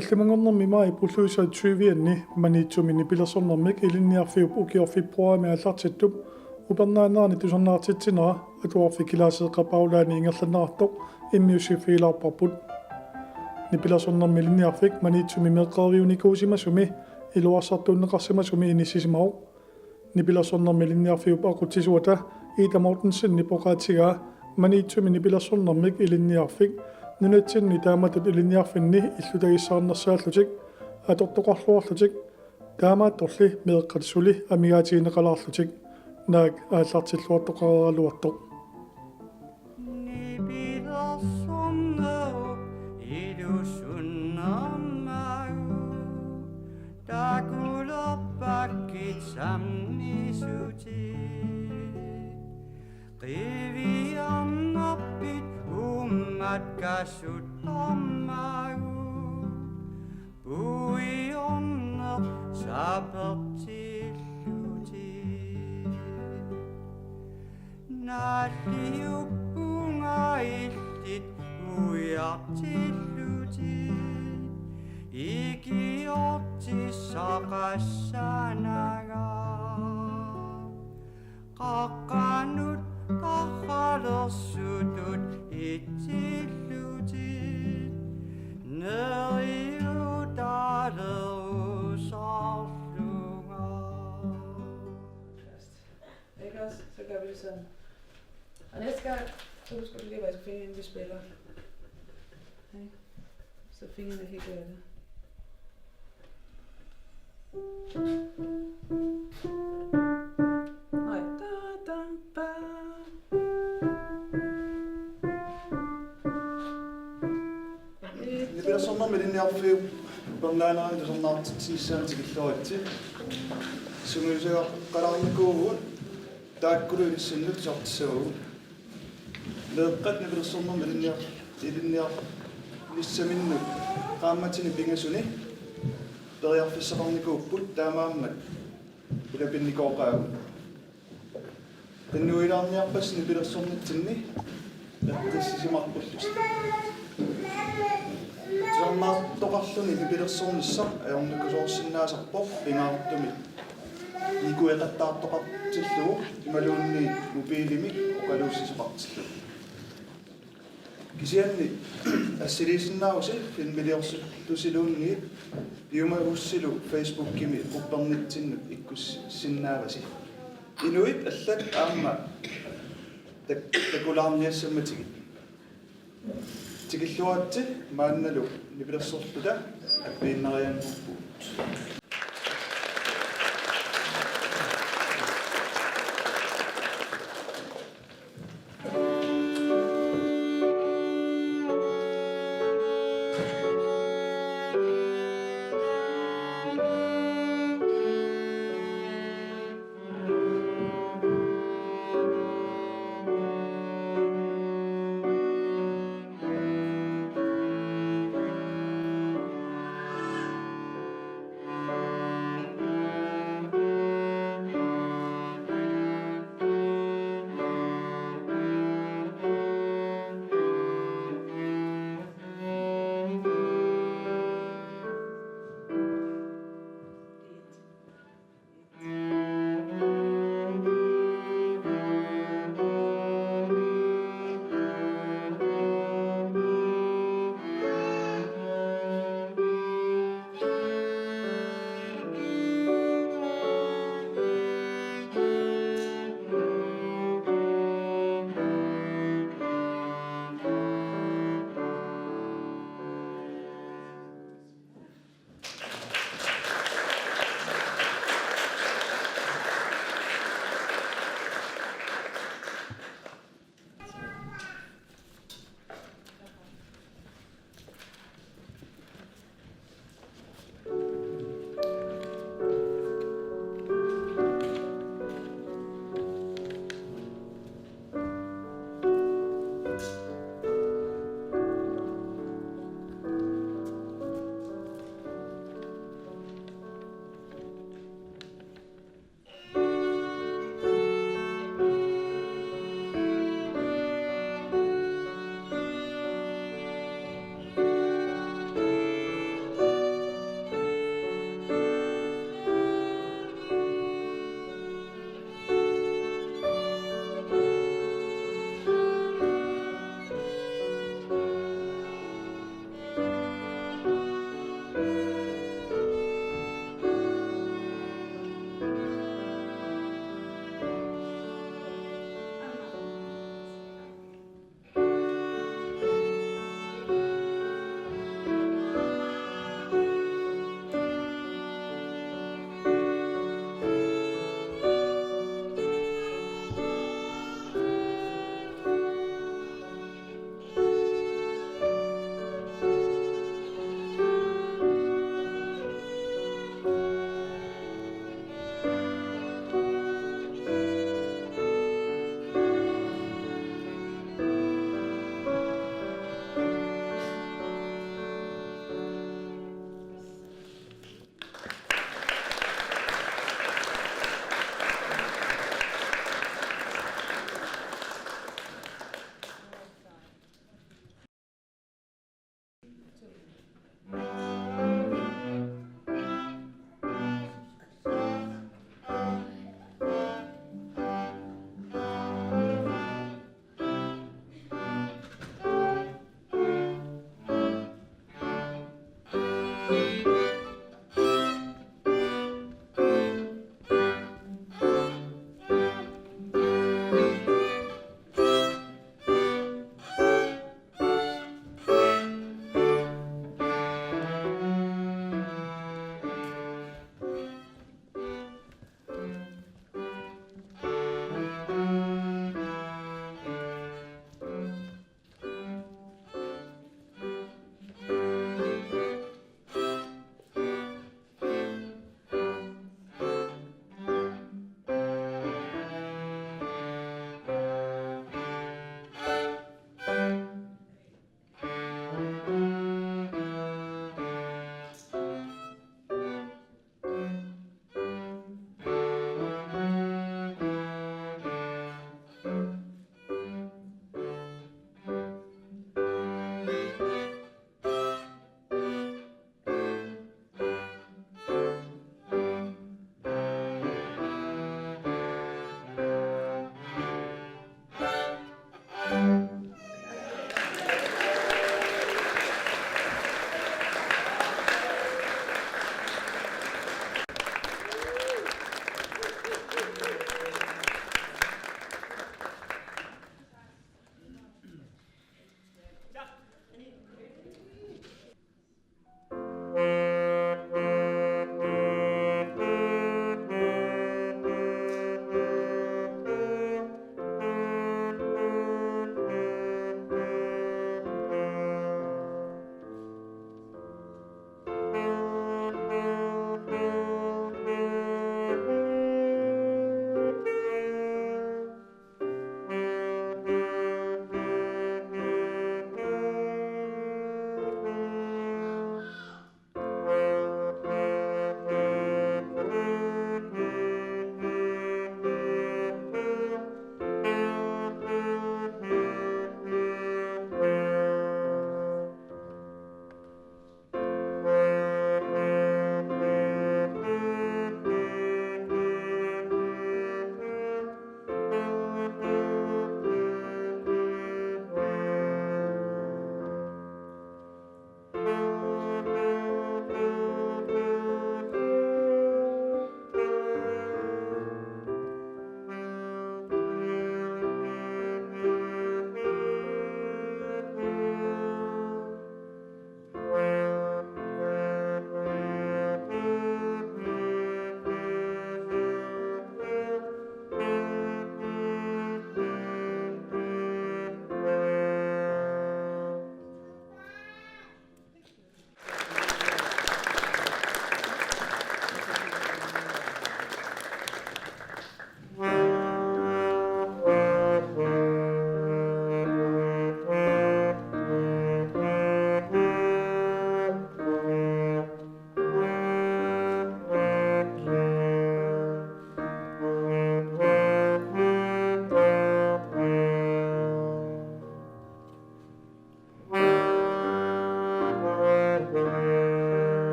таллимангорнэрми маи пуллуисаат сювианни маниитсумини пилерсорнэрмик илинниарфиуп укиорфиппуаами аллартиттуп упернаанерани тусарнаартитсинера атуарфи килаасеэккапаулаани ингерланнератоқ иммиуссиффигилаарпарпут нипилерсорнэрми илинниарфик маниитсуми меэққаривуникуусимасуми илуарсартууннеқарсимасуми иниссисимау нипилерсорнэрми илинниарфиуп ақутсисуата Ida Mortensen нипоқаатигаа маниитсуми нипилерсорнэрмик илинниарфик нунатсинни тааматут илинниарфинни иллутагиссаарнерсааллутик атортоқарлуарлутик таамаатторли меэққатсули амигаатигинеқалаарлутик наак ааллартиллуартоқаралуартоқ Kasutamagu buionna sapertilluti nalliuppunga illit uiartilluti ikiortissaqassanaga qaqqanut qarralersutut ittilluti neriutalerusarlunga. Ikke også? Så gør vi det sådan. Og næste gang, så husker du lige at vaske fingrene, inden vi spiller. Okay. Så fingrene er helt glatte. Nej. Da, da, ba. Nipillersornermi linniarfiu pernaanaani tusarnaartitsissaantikilluatsi sunguisaga qalarnikuugut taakkulu ilissinnu sortissagugut leeqqat nipillersornermi ilinniar lissaminnut qaammatini pingasuni periarfissaqarnikuupput taamaammat ilapinnikoqaagut tannuilaarniarpas nipillersornitsinni ertissimarpullusta Sarnaartoqarluni nipillersornissa ajornukusoorsinnaasarpoq pingaartumik nikueqattaartoqartillugu imaluunni mobiilimik oqaluussisoqartillu kisianni assiliisinnaarusi filmiliorsullusiluunniit iuma ussilu Facebook-kimi uppernitsinnut ikkussinnaavasi inuit allat aamma takulaarniassammatigi tikilluaatti maannalu nipillersorluta appiinnarianpuppuut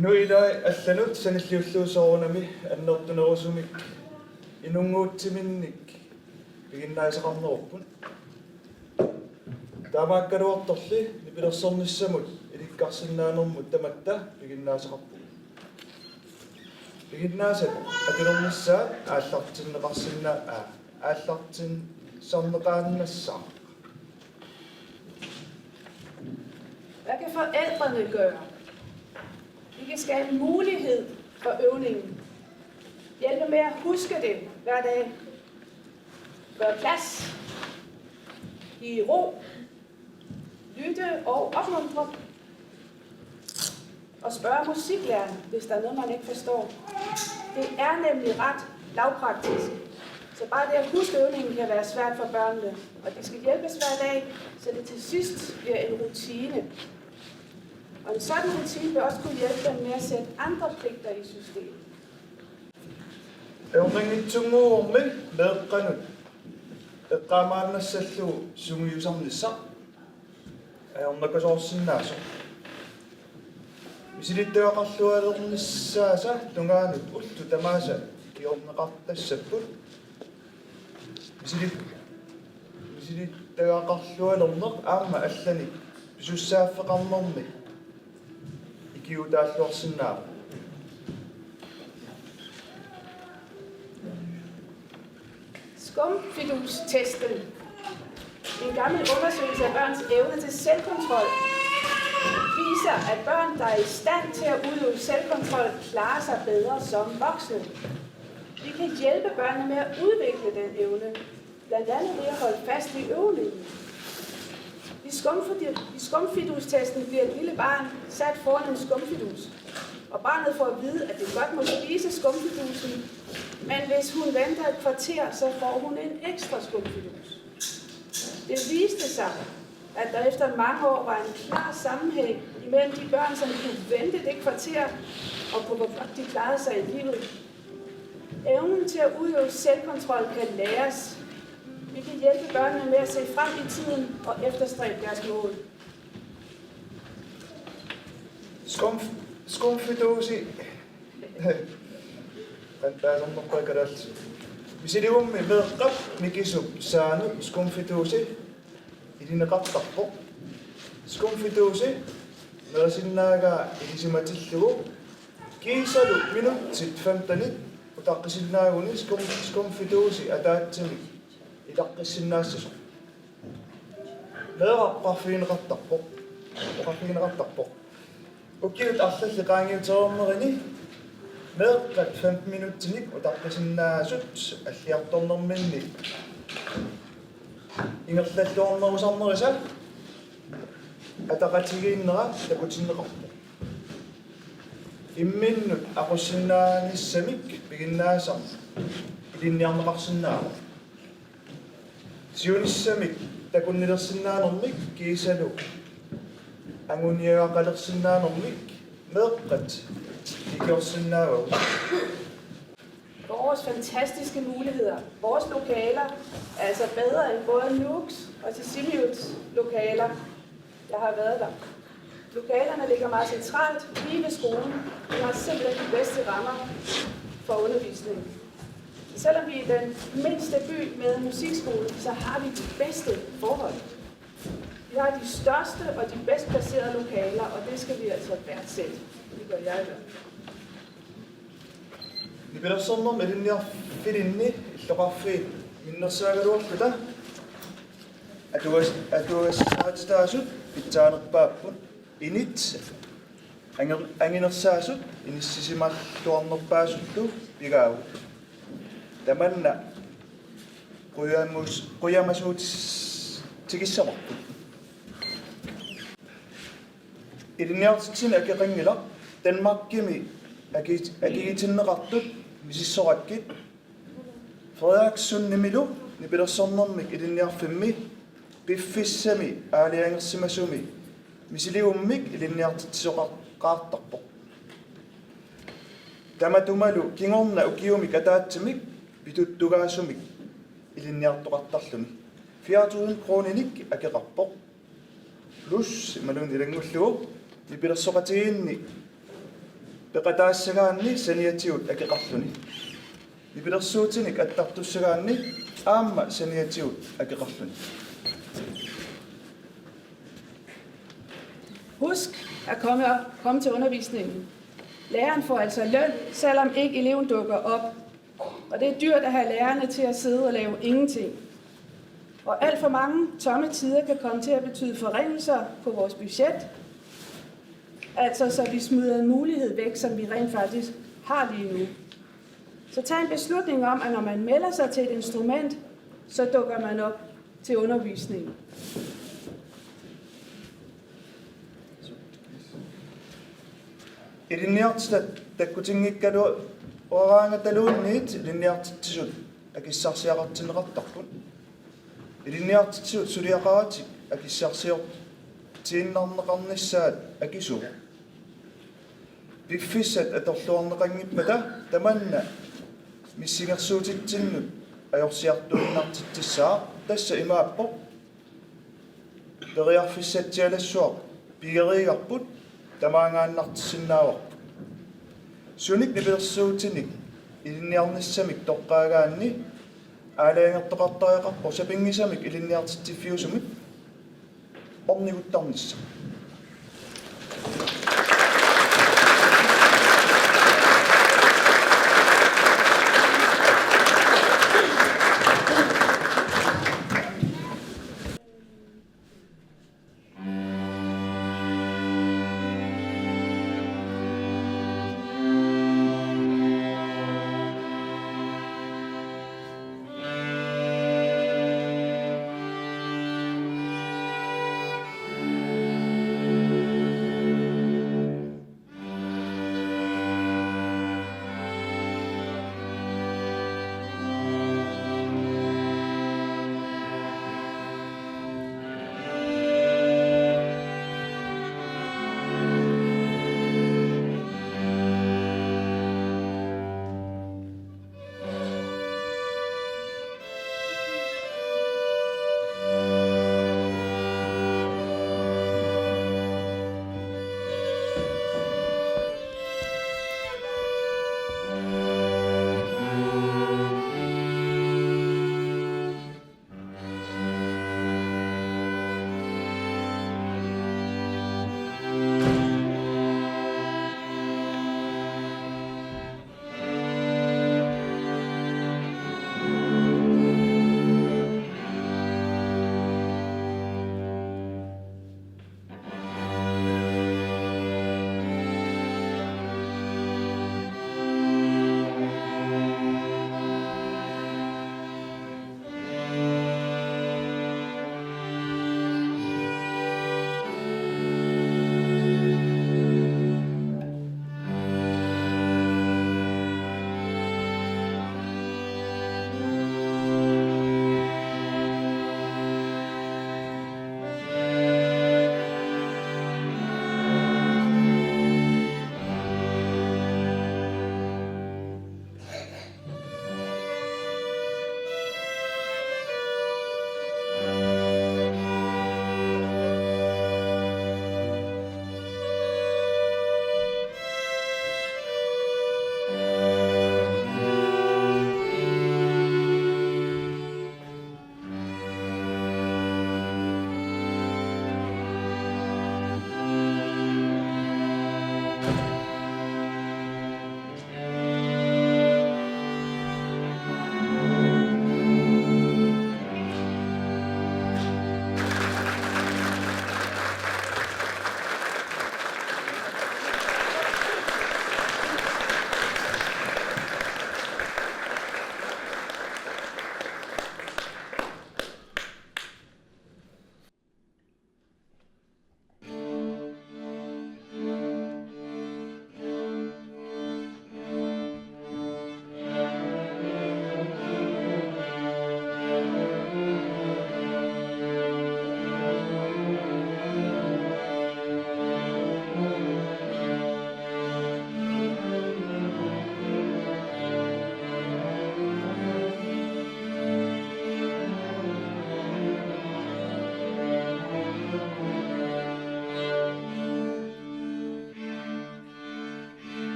Inuilai allanut sanilliulluusoorunami annertunerusumik inunguutsiminnik piginnaisaqarnerupпут таамааккалуарторли нипилерсорнissamут иликкарсиннаанермут таматта пигиннаасақарпу пигиннаасат атилернissaат ааллартиннеқарсиннаа ааллартин сарнеқааннассаа. Hvad kan forældrene gøre? Vi kan skabe mulighed for øvningen. Hjælpe med at huske det hver dag. Gøre plads. I ro. Lytte og opmuntre. Og spørge musiklæreren, hvis der er noget, man ikke forstår. Det er nemlig ret lavpraktisk. Så bare det at huske øvningen kan være svært for børnene, og de skal hjælpes hver dag, så det til sidst bliver en rutine. Og en sådan rutine vil også kunne hjælpe dem med at sætte andre pligter i systemet. Eorningitsunguormi meeqqanut eqqaamaannassallu sungiusarnissaq aornakasoorsinnaaso misilittaqarlualernissaasa tungaanut ullu tamaasa iorneqartassapput misilittaqarlualerneq aamma allani pisussaaffeqarnermi ikiutaalluarsinnaa Skumfidustesten. En gammel undersøgelse af børns evne til selvkontrol viser, at børn, der er i stand til at udøve selvkontrol, klarer sig bedre som voksne. Vi kan hjælpe børnene med at udvikle den evne, blandt andet ved at holde fast i øvningen. I skumfidustesten bliver et lille barn sat foran en skumfidus, og barnet får at vide, at det godt må spise skumfidusen, men hvis hun venter et kvarter, så får hun en ekstra skumfidus. Det viste sig, at der efter mange år var en klar sammenhæng imellem de børn, som kunne vente det kvarter, og på hvor godt de klarede sig i livet. Evnen til at udøve selvkontrol kan læres. Vi kan hjælpe børnene med at se frem i tiden og efterstræbe deres mål. Skumfidusi Fantaasornerpaikalallu misiliummi meeqqap mikisup saanut skumfidusi ilineqartarpoq skumfidusi merisinnaага ilisimatillugu kiisalu minutsit 15 utaqqisinnаагuni skumfidusi ataatsimi ilaqqissinnaassasu meeqarparfiineqartarpoq oqarfiineqartarpoq ukkiut arlalli qaangiuteruummerini meeqqat 15 minuttinik utaqqisinnaassut alliartornerminni ingerlalluornerusarnerisa ataqatigiinnera takutinneqarpu imminnut aqussinnaannissamik piginnaasar ilinniarneqarsinnaaru siunissamik takunnilersinnaanermik kiisalu anguniaqalersinnaanermik meeqqat ikiorsinnaaru. Vores fantastiske muligheder. Vores lokaler er altså bedre end både Nuuks og Cecilius lokaler. Jeg har været der. Lokalerne ligger meget centralt lige ved skolen. Vi har simpelthen de bedste rammer for undervisning. Selvom vi er den mindste by med musikskole, så har vi de bedste forhold. Vi har de største og de bedst placerede lokaler, og det skal vi altså værdsætte. Det gør jeg i hvert fald. Nipilorsorner melinniarfilinni illoqarfi minnersaagaluarluta atuassaatsutaasut pitsaanerpaapput init anginersaasut inissisimaalluarnerpaasullu pigaavu tamanna quyamasuutis tigissamarput ilinniartitsin akeqangila Danmarkimi agigitinneqartut misissorakkit Frederikssonnimilu nipilorsornermik ilinniarfimmi piffissami aaliangersimasumi misiliummik ilinniartitsoqaartarpoq tamatumalu kingorna ukiumik ataatsimik pituttugaasumik ilinniartoqartarluni 4000 kroninik akeqarpoq plus imalun ilangullugu nipilorsoqatigiinni peqataassagaanni saniatigut akeqarluni nipilorsuutinik attartussagaanni aamma saniatigut akeqarluni. Husk at komme til undervisningen. Læreren får altså løn, selvom ikke eleven dukker op. Og det er dyrt at have lærerne til at sidde og lave ingenting. Og alt for mange tomme tider kan komme til at betyde forringelser på vores budget. Altså så vi smider en mulighed væk, som vi rent faktisk har lige nu. Så tag en beslutning om, at når man melder sig til et instrument, så dukker man op til undervisningen. Ilinniartita takkutingikkalu oraangataluunniit ilinniartitsut акиссарсиақартинеқартарпут илинниартитсуут сулиақаратик акиссарсиор тииннарнеқарниссаат акису пиффиссат аторлуарнеқангиппата таманна миссингерсуутитсиннут аёрсиартуиннартитсаа тасса имааппо периарфиссатсиалассуар пигериигарпут тамаангааннартиссиннаавар суник ниберсуутиник илинниарниссамик тоққаагаанни аалаангертоқартариақарпо сапингисамик илинниартитсиффиусумик орнигуттарнисса